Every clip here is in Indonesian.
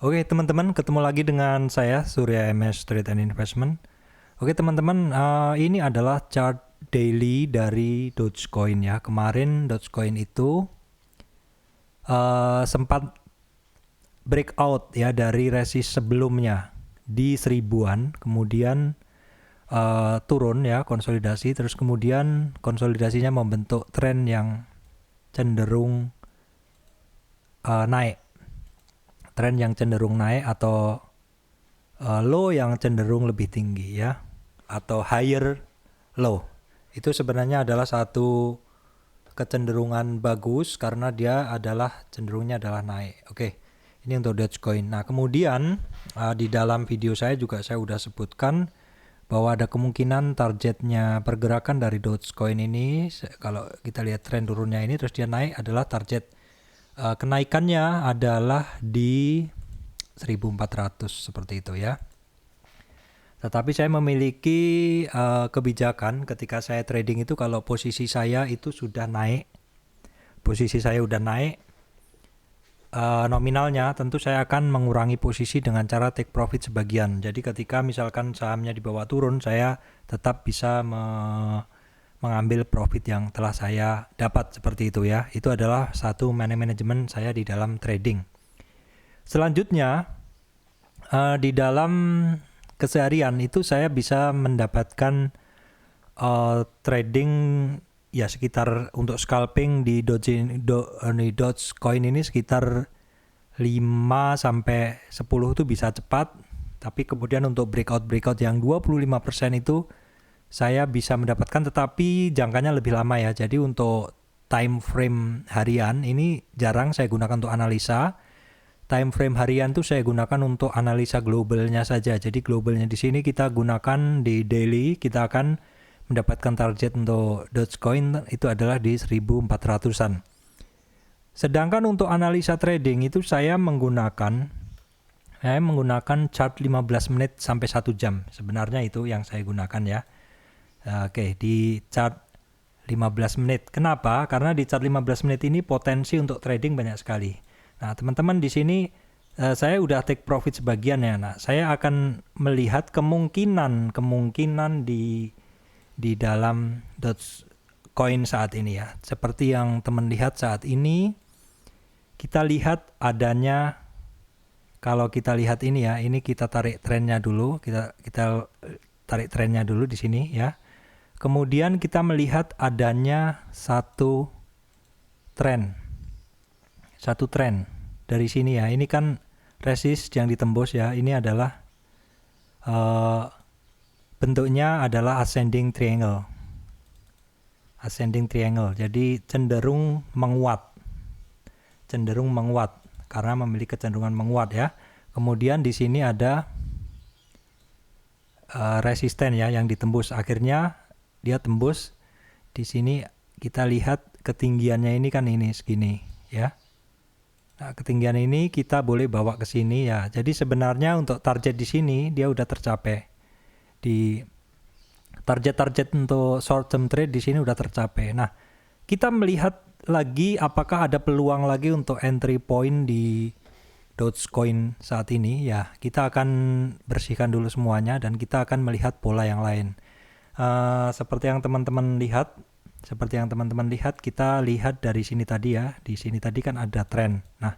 Oke teman-teman, ketemu lagi dengan saya Surya MS Trade and Investment. Oke teman-teman, ini adalah chart daily dari Dogecoin ya. Kemarin Dogecoin itu sempat breakout ya dari resist sebelumnya di seribuan, kemudian turun ya, konsolidasi, terus kemudian konsolidasinya membentuk tren yang cenderung naik. Tren yang cenderung naik atau low yang cenderung lebih tinggi ya, atau higher low. Itu sebenarnya adalah satu kecenderungan bagus karena dia adalah cenderungnya adalah naik. Oke, ini untuk Dogecoin. Nah kemudian di dalam video saya juga saya udah sebutkan bahwa ada kemungkinan targetnya pergerakan dari Dogecoin ini, kalau kita lihat tren turunnya ini terus dia naik, adalah target kenaikannya adalah di 1400 seperti itu ya. Tetapi saya memiliki kebijakan ketika saya trading itu, kalau posisi saya itu sudah naik, nominalnya, tentu saya akan mengurangi posisi dengan cara take profit sebagian. Jadi ketika misalkan sahamnya dibawa turun, saya tetap bisa mengambil profit yang telah saya dapat seperti itu ya. Itu adalah satu manajemen saya di dalam trading. Selanjutnya di dalam keseharian itu saya bisa mendapatkan trading ya sekitar untuk scalping di Dogecoin ini sekitar 5 sampai 10 itu bisa cepat, tapi kemudian untuk breakout yang 25% itu saya bisa mendapatkan, tetapi jangkanya lebih lama ya. Jadi untuk time frame harian ini jarang saya gunakan untuk analisa. Time frame harian tuh saya gunakan untuk analisa globalnya saja. Jadi globalnya di sini kita gunakan di daily, kita akan mendapatkan target untuk Dogecoin itu adalah di 1400-an. Sedangkan untuk analisa trading itu saya menggunakan chart 15 menit sampai 1 jam. Sebenarnya itu yang saya gunakan ya. Oke, di chart 15 menit. Kenapa? Karena di chart 15 menit ini potensi untuk trading banyak sekali. Nah, teman-teman di sini saya udah take profit sebagian ya. Nah, saya akan melihat kemungkinan di dalam Dogecoin saat ini ya. Seperti yang teman lihat saat ini, kita lihat adanya, kalau kita lihat ini ya, ini kita tarik trennya dulu, kita tarik trennya dulu di sini ya. Kemudian kita melihat adanya satu tren dari sini ya. Ini kan resist yang ditembus ya. Ini adalah bentuknya adalah ascending triangle. Jadi cenderung menguat karena memiliki kecenderungan menguat ya. Kemudian di sini ada resisten ya yang ditembus. Akhirnya dia tembus di sini. Kita lihat ketinggiannya ini kan ini segini ya. Nah, ketinggian ini kita boleh bawa ke sini ya. Jadi sebenarnya untuk target di sini dia udah tercapai. Di target untuk short term trade di sini udah tercapai. Nah, kita melihat lagi apakah ada peluang lagi untuk entry point di Dogecoin saat ini ya. Kita akan bersihkan dulu semuanya dan kita akan melihat pola yang lain. Seperti yang teman-teman lihat, kita lihat dari sini tadi ya. Di sini tadi kan ada tren. Nah,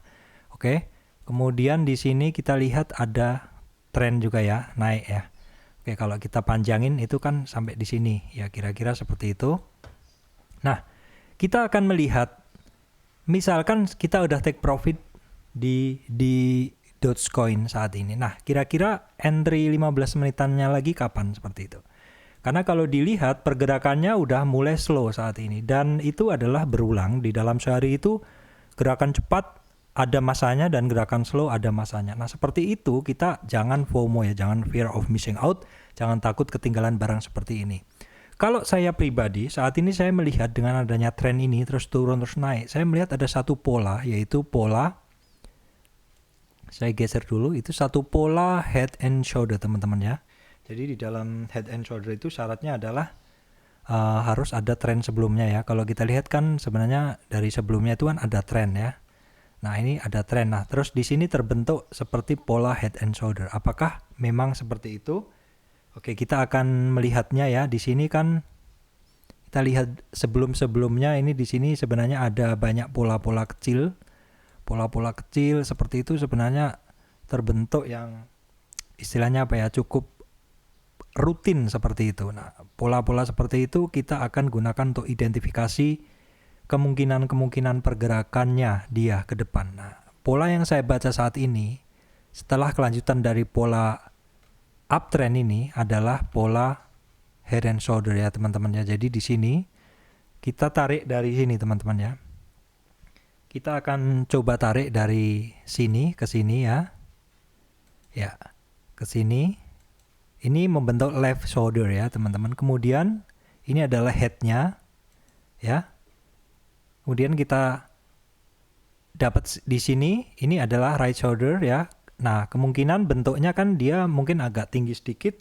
oke. Kemudian di sini kita lihat ada tren juga ya, naik ya. Oke, kalau kita panjangin itu kan sampai di sini ya, kira-kira seperti itu. Nah, kita akan melihat misalkan kita udah take profit di Dogecoin saat ini. Nah, kira-kira entry 15 menitannya lagi kapan seperti itu. Karena kalau dilihat pergerakannya udah mulai slow saat ini, dan itu adalah berulang di dalam sehari. Itu gerakan cepat ada masanya dan gerakan slow ada masanya. Nah, seperti itu kita jangan FOMO ya, jangan fear of missing out, jangan takut ketinggalan barang seperti ini. Kalau saya pribadi saat ini saya melihat dengan adanya tren ini terus turun terus naik, saya melihat ada satu pola, yaitu pola, saya geser dulu, itu satu pola head and shoulder teman-teman ya. Jadi di dalam head and shoulder itu syaratnya adalah harus ada tren sebelumnya ya. Kalau kita lihat kan sebenarnya dari sebelumnya itu kan ada tren ya. Nah, ini ada tren. Nah, terus di sini terbentuk seperti pola head and shoulder. Apakah memang seperti itu? Oke, kita akan melihatnya ya. Di sini kan kita lihat sebelum-sebelumnya ini di sini sebenarnya ada banyak pola-pola kecil. Pola-pola kecil seperti itu sebenarnya terbentuk yang istilahnya apa ya, cukup rutin seperti itu. Nah, pola-pola seperti itu kita akan gunakan untuk identifikasi kemungkinan-kemungkinan pergerakannya dia ke depan. Nah, pola yang saya baca saat ini setelah kelanjutan dari pola uptrend ini adalah pola head and shoulder ya teman-teman ya. Jadi di sini kita tarik dari sini teman-teman ya. Kita akan coba tarik dari sini ke sini ya. Ya, ke sini. Ini membentuk left shoulder ya teman-teman. Kemudian ini adalah head-nya ya. Kemudian kita dapat di sini ini adalah right shoulder ya. Nah, kemungkinan bentuknya kan dia mungkin agak tinggi sedikit,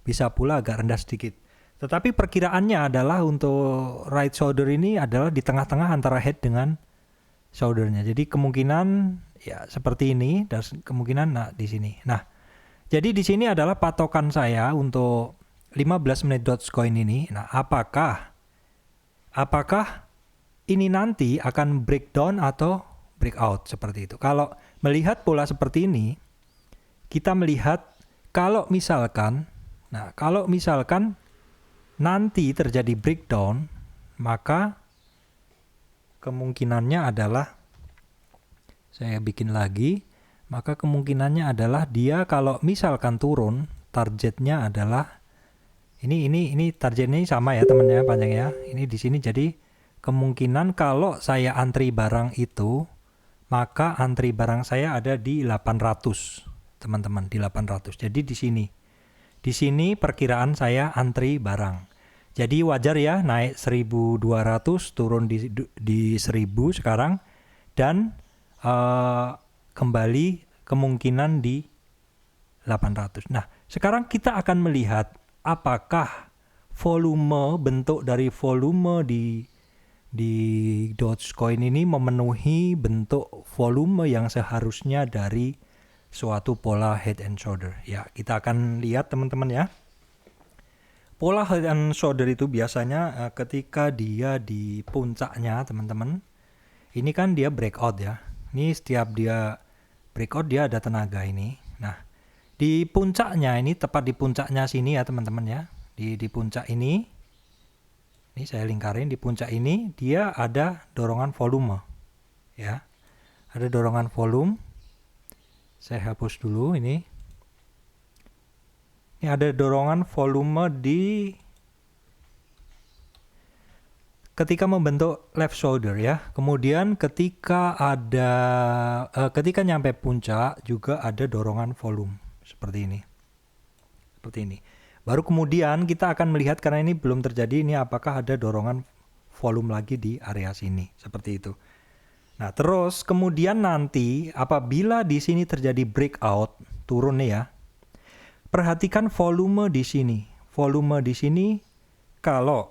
bisa pula agak rendah sedikit. Tetapi perkiraannya adalah untuk right shoulder ini adalah di tengah-tengah antara head dengan shoulder-nya. Jadi kemungkinan ya seperti ini dan kemungkinan nah di sini. Nah, jadi di sini adalah patokan saya untuk 15 menit Dogecoin ini. Nah, apakah ini nanti akan breakdown atau breakout seperti itu. Kalau melihat pola seperti ini, kita melihat kalau misalkan nanti terjadi breakdown, maka kemungkinannya adalah saya bikin lagi. Maka kemungkinannya adalah dia kalau misalkan turun, targetnya adalah ini targetnya sama ya teman-teman panjangnya. Ini di sini jadi kemungkinan kalau saya antri barang itu, maka antri barang saya ada di 800. Teman-teman, di 800. Jadi di sini. Di sini perkiraan saya antri barang. Jadi wajar ya naik 1200 turun di 1000 sekarang dan kembali kemungkinan di 800. Nah, sekarang kita akan melihat apakah bentuk dari volume di Dogecoin ini memenuhi bentuk volume yang seharusnya dari suatu pola head and shoulder. Ya, kita akan lihat teman-teman ya. Pola head and shoulder itu biasanya ketika dia di puncaknya teman-teman, ini kan dia breakout ya. Ini setiap dia breakout dia ada tenaga ini. Nah, di puncaknya ini tepat di puncaknya sini ya teman-teman ya. Di puncak ini saya lingkarin di puncak ini dia ada dorongan volume. Ya. Ada dorongan volume. Saya hapus dulu ini. Ini ada dorongan volume di ketika membentuk left shoulder ya. Kemudian ketika nyampe puncak juga ada dorongan volume seperti ini. Seperti ini. Baru kemudian kita akan melihat karena ini belum terjadi ini apakah ada dorongan volume lagi di area sini seperti itu. Nah, terus kemudian nanti apabila di sini terjadi breakout turun nih ya. Perhatikan volume di sini. Volume di sini kalau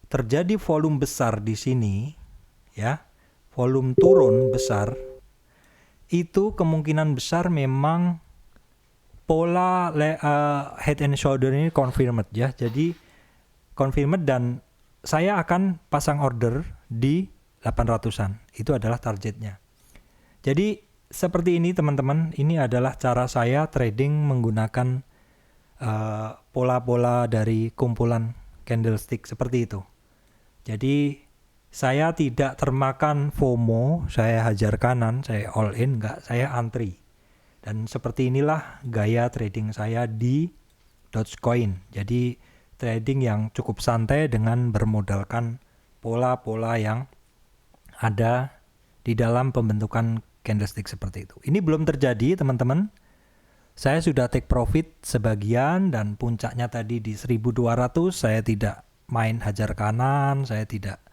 terjadi volume besar di sini, ya, volume turun besar, itu kemungkinan besar memang pola head and shoulder ini confirmed ya. Jadi confirmed dan saya akan pasang order di 800-an. Itu adalah targetnya. Jadi seperti ini teman-teman, ini adalah cara saya trading menggunakan pola-pola dari kumpulan candlestick seperti itu. Jadi saya tidak termakan FOMO, saya hajar kanan, saya all in, enggak, saya antri. Dan seperti inilah gaya trading saya di Dogecoin. Jadi trading yang cukup santai dengan bermodalkan pola-pola yang ada di dalam pembentukan candlestick seperti itu. Ini belum terjadi teman-teman. Saya sudah take profit sebagian dan puncaknya tadi di 1200, saya tidak main hajar kanan, saya tidak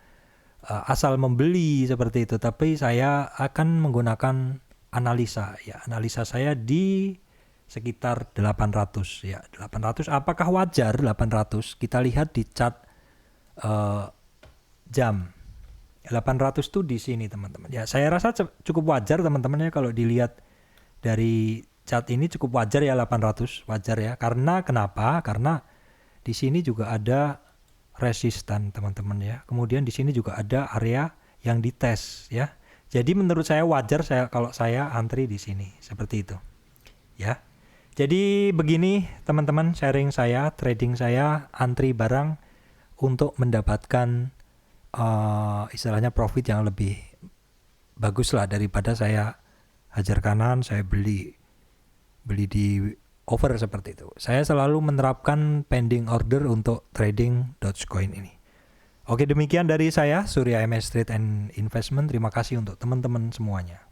asal membeli seperti itu, tapi saya akan menggunakan analisa ya. Analisa saya di sekitar 800 ya. 800 apakah wajar 800? Kita lihat di chart jam 800 tuh di sini teman-teman. Ya, saya rasa cukup wajar teman-teman ya kalau dilihat dari chart ini, cukup wajar ya 800, wajar ya. Karena kenapa? Karena di sini juga ada resistan teman-teman ya. Kemudian di sini juga ada area yang dites ya. Jadi menurut saya wajar kalau saya antri di sini seperti itu. Ya. Jadi begini teman-teman, sharing saya, trading saya, antri barang untuk mendapatkan istilahnya profit yang lebih bagus lah daripada saya hajar kanan, saya beli di over seperti itu. Saya selalu menerapkan pending order untuk trading Dogecoin ini. Oke, demikian dari saya, Surya MS Trade and Investment. Terima kasih untuk teman-teman semuanya.